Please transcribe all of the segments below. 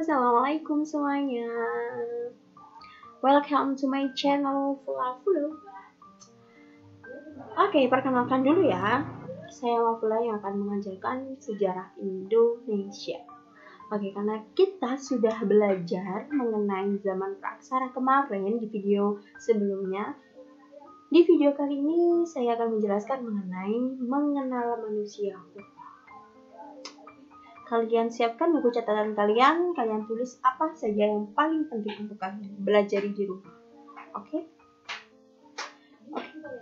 Assalamualaikum semuanya. Welcome to my channel Fula. Oke, perkenalkan dulu ya. Saya Fula yang akan mengajarkan sejarah Indonesia. Oke, karena kita sudah belajar mengenai zaman praksara kemarin di video sebelumnya. Di video kali ini saya akan menjelaskan mengenai mengenal manusia purba. Kalian siapkan buku catatan kalian tulis apa saja yang paling penting untuk kalian belajar di rumah. Oke?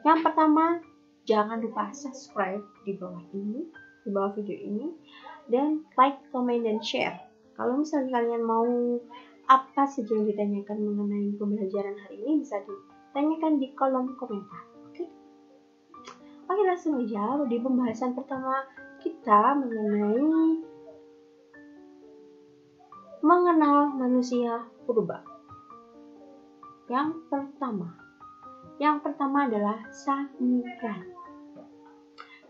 Yang pertama, jangan lupa subscribe di bawah video ini, dan like, comment, dan share. Kalau misalnya kalian mau apa saja yang ditanyakan mengenai pembelajaran hari ini, bisa ditanyakan di kolom komentar. Oke, langsung aja di pembahasan pertama kita mengenai mengenal manusia purba. Yang pertama adalah Sangiran.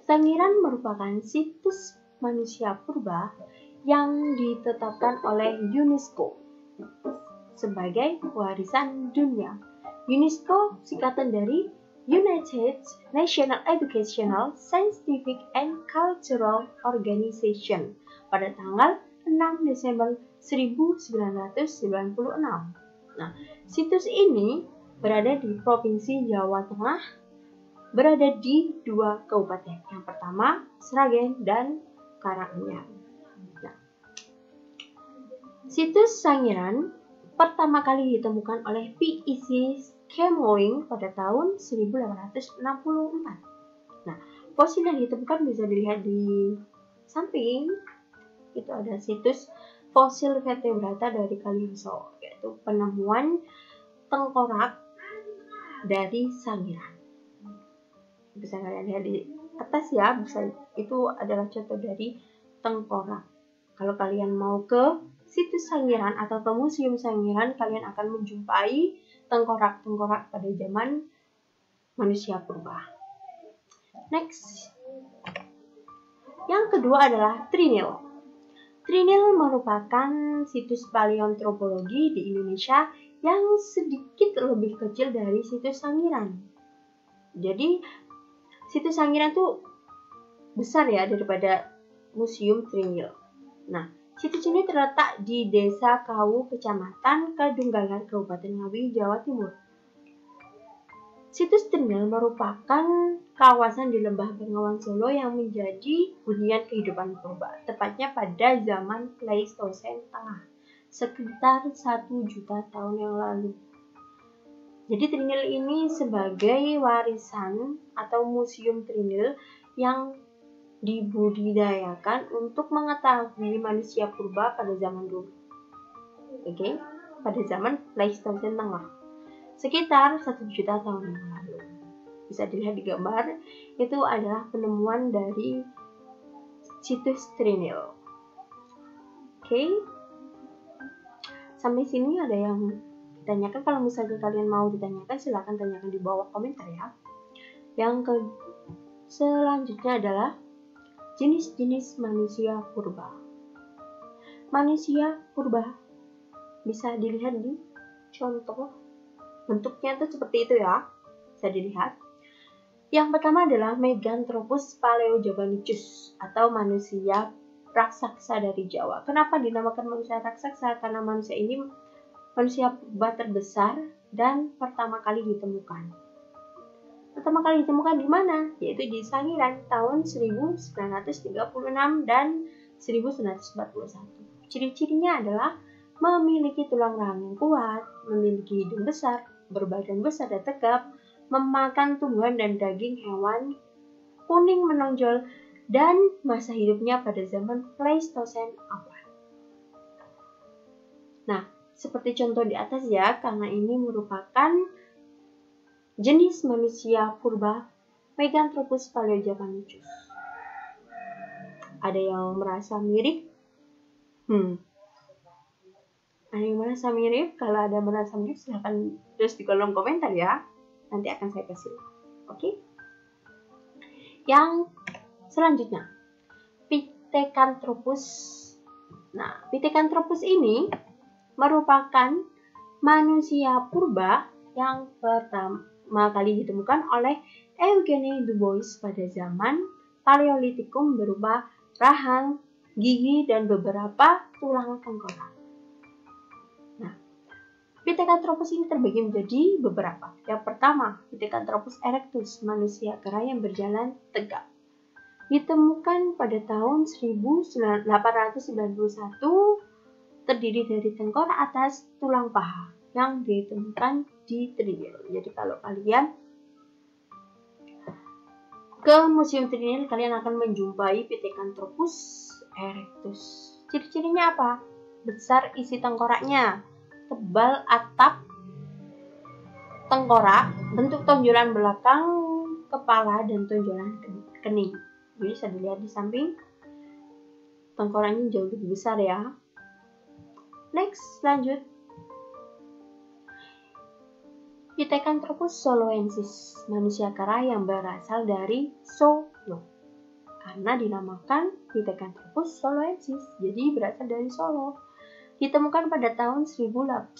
Sangiran merupakan situs manusia purba yang ditetapkan oleh UNESCO sebagai warisan dunia. UNESCO singkatan dari United National Educational, Scientific, and Cultural Organization pada tanggal 6 Desember 1996. Nah, situs ini berada di Provinsi Jawa Tengah, berada di 2 kabupaten. Yang pertama, Sragen dan Karanganyar. Nah, situs Sangiran pertama kali ditemukan oleh P.E.C. Camoing pada tahun 1864. Nah, fosil yang ditemukan bisa dilihat di samping. Itu ada situs fosil vertebrata dari Kalimantan, yaitu penemuan tengkorak dari Sangiran. Bisa kalian lihat di atas ya, itu adalah contoh dari tengkorak. Kalau kalian mau ke situs Sangiran atau ke Museum Sangiran, kalian akan menjumpai tengkorak-tengkorak pada zaman manusia purba. Next. Yang kedua adalah Trinil. Trinil merupakan situs paleontropologi di Indonesia yang sedikit lebih kecil dari situs Sangiran. Jadi, situs Sangiran tuh besar ya daripada Museum Trinil. Nah, situs ini terletak di Desa Kawu, Kecamatan Kadunggalar, Kabupaten Ngawi, Jawa Timur. Situs Trinil merupakan kawasan di Lembah Bengawan Solo yang menjadi hunian kehidupan purba, tepatnya pada zaman Pleistosen Tengah, sekitar 1 juta tahun yang lalu. Jadi Trinil ini sebagai warisan atau museum Trinil yang dibudidayakan untuk mengetahui manusia purba pada zaman dulu. Oke, pada zaman Pleistosen Tengah, sekitar 1 juta tahun yang lalu. Bisa dilihat di gambar, itu adalah penemuan dari situs Trinil. Oke, sampai sini ada yang ditanyakan? Kalau misalnya kalian mau ditanyakan, silahkan tanyakan di bawah komentar ya. Yang selanjutnya adalah jenis-jenis manusia purba. Manusia purba bisa dilihat di contoh. Bentuknya tuh seperti itu ya, bisa dilihat. Yang pertama adalah Meganthropus paleojavanicus atau manusia raksasa dari Jawa. Kenapa dinamakan manusia raksasa? Karena manusia ini manusia purba terbesar dan pertama kali ditemukan. Pertama kali ditemukan di mana? Yaitu di Sangiran tahun 1936 dan 1941. Ciri-cirinya adalah memiliki tulang rahang yang kuat, memiliki hidung besar, berbadan besar dan tegap, memakan tumbuhan dan daging hewan, kuning menonjol, dan masa hidupnya pada zaman Pleistosen awal. Nah, seperti contoh di atas ya, karena ini merupakan jenis manusia purba Meganthropus paleojavanicus. Ada yang merasa mirip? Ada yang merasa mirip? Kalau ada merasa mirip, silahkan tulis di kolom komentar ya. Nanti akan saya kasih. Oke? Yang selanjutnya, Pithecanthropus Nah, Pithecanthropus ini merupakan manusia purba yang pertama kali ditemukan oleh Eugene Dubois pada zaman Paleolitikum berupa rahang, gigi, dan beberapa tulang tengkorak. Nah, Pithecanthropus ini terbagi menjadi beberapa. Yang pertama, Pithecanthropus erectus, manusia kera yang berjalan tegak. Ditemukan pada tahun 1891, terdiri dari tengkorak atas, tulang paha yang ditemukan di Trinil. Jadi kalau kalian ke Museum Trinil, kalian akan menjumpai Pithecanthropus erectus. Ciri-cirinya apa? Besar isi tengkoraknya, tebal atap tengkorak, bentuk tonjolan belakang kepala dan tonjolan kening. Jadi bisa dilihat di samping, tengkoraknya jauh lebih besar ya. Next, lanjut. Pithecanthropus soloensis, manusia kera yang berasal dari Solo. Karena dinamakan Pithecanthropus soloensis, jadi berasal dari Solo. Ditemukan pada tahun 1931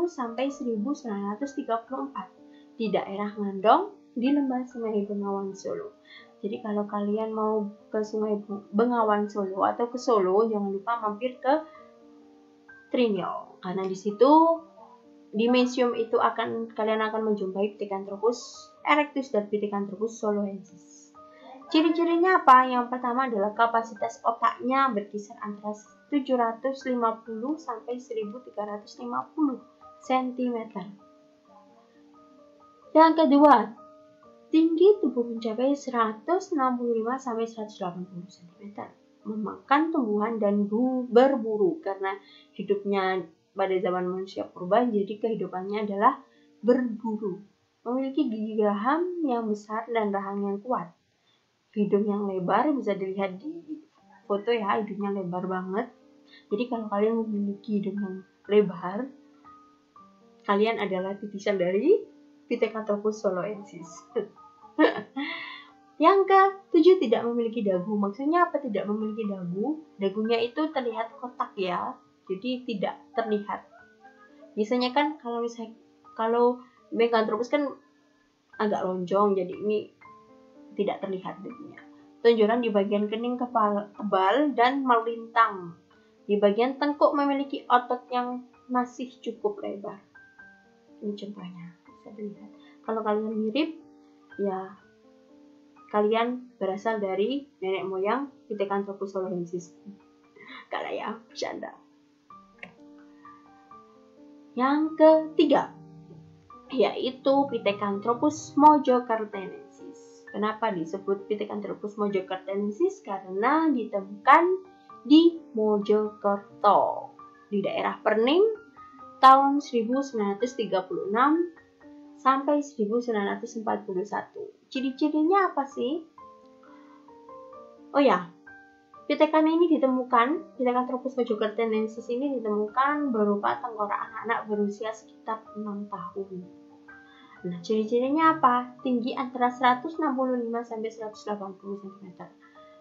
sampai 1934 di daerah Ngandong di lembah Sungai Bengawan Solo. Jadi kalau kalian mau ke Sungai Bengawan Solo atau ke Solo, jangan lupa mampir ke Trinil, karena di situ di museum itu kalian akan menjumpai Pithecanthropus erectus dan Pithecanthropus soloensis. Ciri-cirinya apa? Yang pertama adalah kapasitas otaknya berkisar antara 750 sampai 1350 cm. Yang kedua, tinggi tubuh mencapai 165 sampai 180 cm. Memakan tumbuhan dan berburu karena hidupnya pada zaman manusia purba, jadi kehidupannya adalah berburu. Memiliki gigi geraham yang besar dan rahang yang kuat. Hidung yang lebar, bisa dilihat di foto ya, hidungnya lebar banget. Jadi kalau kalian memiliki hidung yang lebar, kalian adalah titisan dari Pithecanthropus soloensis. Yang ke-7, tidak memiliki dagu. Maksudnya apa tidak memiliki dagu? Dagunya itu terlihat kotak ya, jadi tidak terlihat. Biasanya kan kalau Pithecanthropus kan agak lonjong, jadi ini tidak terlihat dagunya. Tonjolan di bagian kening kepala tebal dan melintang. Di bagian tengkuk memiliki otot yang masih cukup lebar. Ini contohnya, bisa dilihat. Kalau kalian mirip, ya kalian berasal dari nenek moyang Pithecanthropus soloensis. Kalau ya, bercanda. Yang ketiga, yaitu Pithecanthropus mojokertensis. Kenapa disebut Pithecanthropus mojokertensis? Karena ditemukan di Mojokerto, di daerah Perning, tahun 1936 sampai 1941. Ciri-cirinya apa sih? Oh ya, Pithecanthropus mojokertensis ini ditemukan berupa tengkorak anak-anak berusia sekitar 6 tahun. Nah, ciri-cirinya apa? Tinggi antara 165 sampai 180 cm.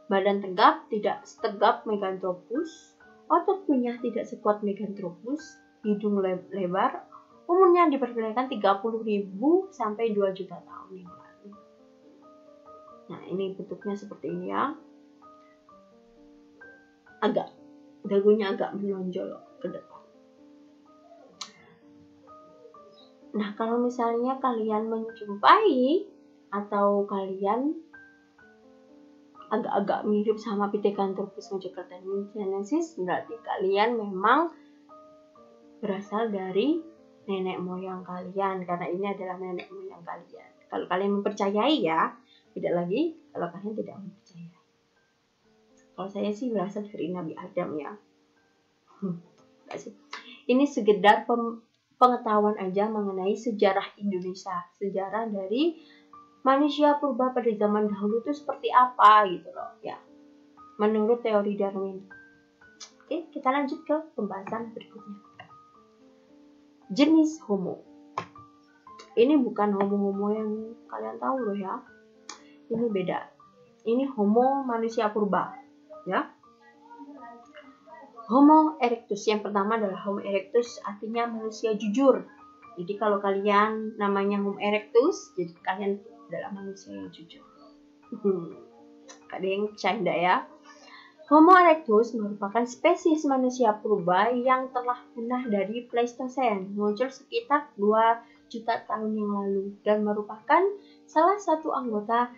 Badan tegap, tidak setegap Meganthropus. Otot punya tidak sekuat Meganthropus. Hidung lebar. Umurnya diperkirakan 30.000 sampai 2 juta tahun yang lalu. Nah, ini bentuknya seperti ini ya. Dagunya agak menonjol ke depan. Nah, kalau misalnya kalian menjumpai atau kalian agak-agak mirip sama Pithecanthropus mojokertensis, berarti kalian memang berasal dari nenek moyang kalian, karena ini adalah nenek moyang kalian. Kalau kalian mempercayai ya, tidak lagi kalau kalian tidak mempercayai. Kalau saya sih berasal dari Nabi Adam ya. Ini sekedar pengetahuan aja mengenai sejarah Indonesia, sejarah dari manusia purba pada zaman dahulu itu seperti apa gitu loh ya, menurut teori Darwin. Oke, kita lanjut ke pembahasan berikutnya. Jenis Homo. Ini bukan Homo yang kalian tahu loh ya, ini beda. Ini Homo manusia purba ya. Homo erectus. Yang pertama adalah Homo erectus, artinya manusia jujur. Jadi kalau kalian namanya Homo erectus, jadi kalian adalah manusia yang jujur. Ada yang bercanda ya. Homo erectus merupakan spesies manusia purba yang telah punah dari Pleistosen, muncul sekitar 2 juta tahun yang lalu dan merupakan salah satu anggota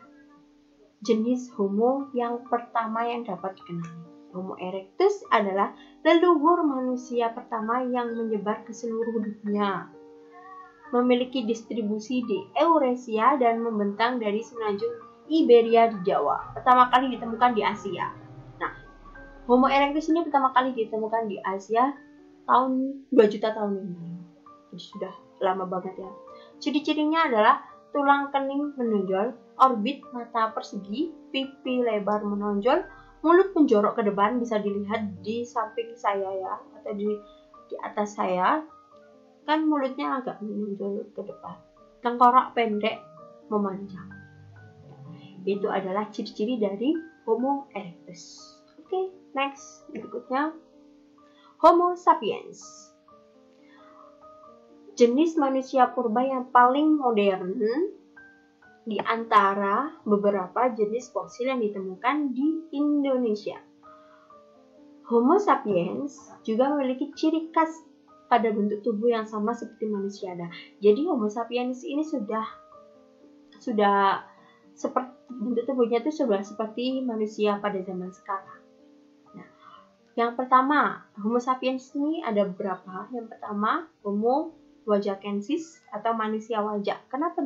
jenis Homo yang pertama yang dapat dikenali. Homo erectus adalah leluhur manusia pertama yang menyebar ke seluruh dunia. Memiliki distribusi di Eurasia dan membentang dari semenanjung Iberia di Jawa. Pertama kali ditemukan di Asia. Nah, Homo erectus ini pertama kali ditemukan di Asia tahun 2 juta tahun ini. Jadi sudah lama banget ya. Ciri-cirinya adalah tulang kening menonjol, orbit mata persegi, pipi lebar menonjol, mulut menjorok ke depan, bisa dilihat di samping saya ya, atau di atas saya. Kan mulutnya agak menonjol ke depan. Tengkorak pendek memanjang. Itu adalah ciri-ciri dari Homo erectus. Oke, next. Berikutnya Homo sapiens. Jenis manusia purba yang paling modern di antara beberapa jenis fosil yang ditemukan di Indonesia. Homo sapiens juga memiliki ciri khas pada bentuk tubuh yang sama seperti manusia. Nah, jadi Homo sapiens ini sudah seperti bentuk tubuhnya itu sudah seperti manusia pada zaman sekarang. Nah, yang pertama, Homo sapiens ini ada beberapa. Yang pertama, Homo wajakensis atau manusia wajak. Kenapa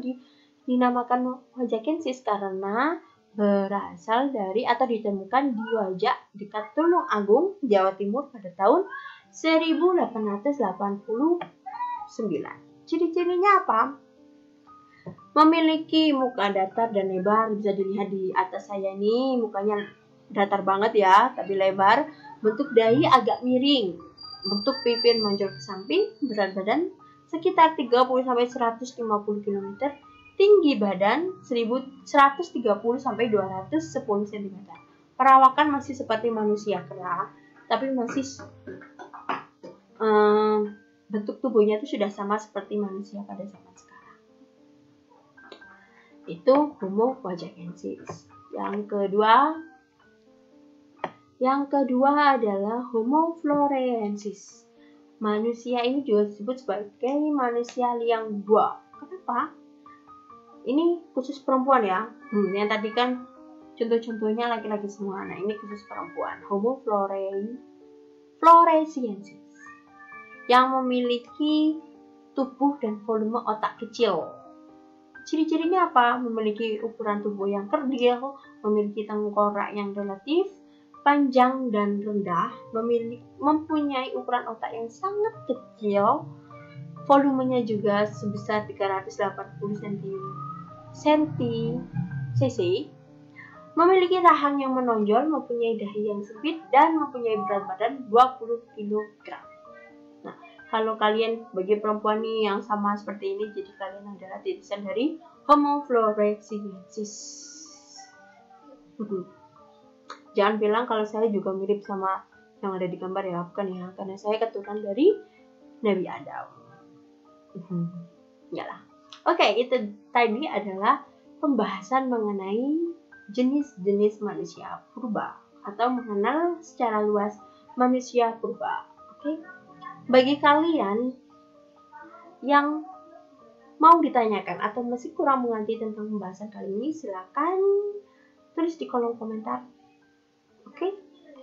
dinamakan wajakensis? Karena berasal dari atau ditemukan di Wajak dekat Tulung Agung, Jawa Timur pada tahun 1889. Ciri-cirinya apa? Memiliki muka datar dan lebar, bisa dilihat di atas saya ini, mukanya datar banget ya, tapi lebar. Bentuk dahi agak miring, bentuk pipi menonjol ke samping, berat badan sekitar 30-150 km, tinggi badan 130-210 cm. Perawakan masih seperti manusia kera, tapi masih bentuk tubuhnya itu sudah sama seperti manusia pada zaman sekarang. Itu Homo wajakensis. Yang kedua adalah Homo florensis. Manusia ini juga disebut sebagai manusia liang bua. Kenapa? Ini khusus perempuan ya. Yang tadi kan contoh-contohnya laki-laki semua. Nah, ini khusus perempuan. Homo floresiensis yang memiliki tubuh dan volume otak kecil. Ciri-cirinya apa? Memiliki ukuran tubuh yang kerdil, memiliki tengkorak yang relatif panjang dan rendah, mempunyai ukuran otak yang sangat kecil, volumenya juga sebesar 380 cc, memiliki rahang yang menonjol, mempunyai dahi yang sempit, dan mempunyai berat badan 20 kg. Nah, kalau kalian bagi perempuan nih yang sama seperti ini, jadi kalian adalah titisan dari Homo floresiensis. Jangan bilang kalau saya juga mirip sama yang ada di gambar ya, bukan ya, karena saya keturunan dari Nabi Adam. Yalah. Oke, itu tadi adalah pembahasan mengenai jenis-jenis manusia purba atau mengenal secara luas manusia purba. Oke. Bagi kalian yang mau ditanyakan atau masih kurang mengerti tentang pembahasan kali ini, silakan tulis di kolom komentar. Oke,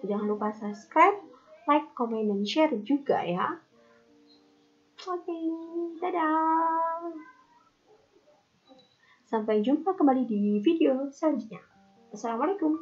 jangan lupa subscribe, like, komen, dan share juga ya. Oke, dadah. Sampai jumpa kembali di video selanjutnya. Assalamualaikum.